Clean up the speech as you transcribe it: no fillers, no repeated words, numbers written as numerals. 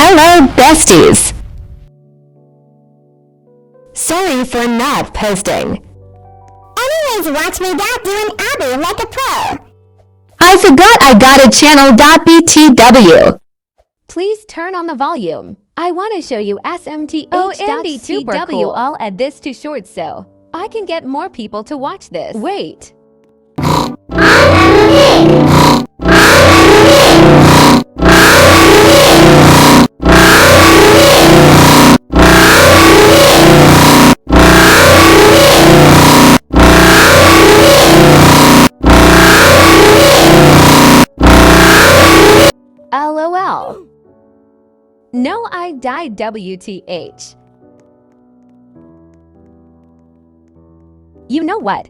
Hello, besties! Sorry for not posting. Anyways, watch me dad doing Abby like a pro. I forgot I got a channel.btw. Please turn on the volume. I want to show you SMTH. Oh, Andy, super cool. I'll add this to shorts so I can get more people to watch this. Wait. LOL. No, I died WTH. You know what?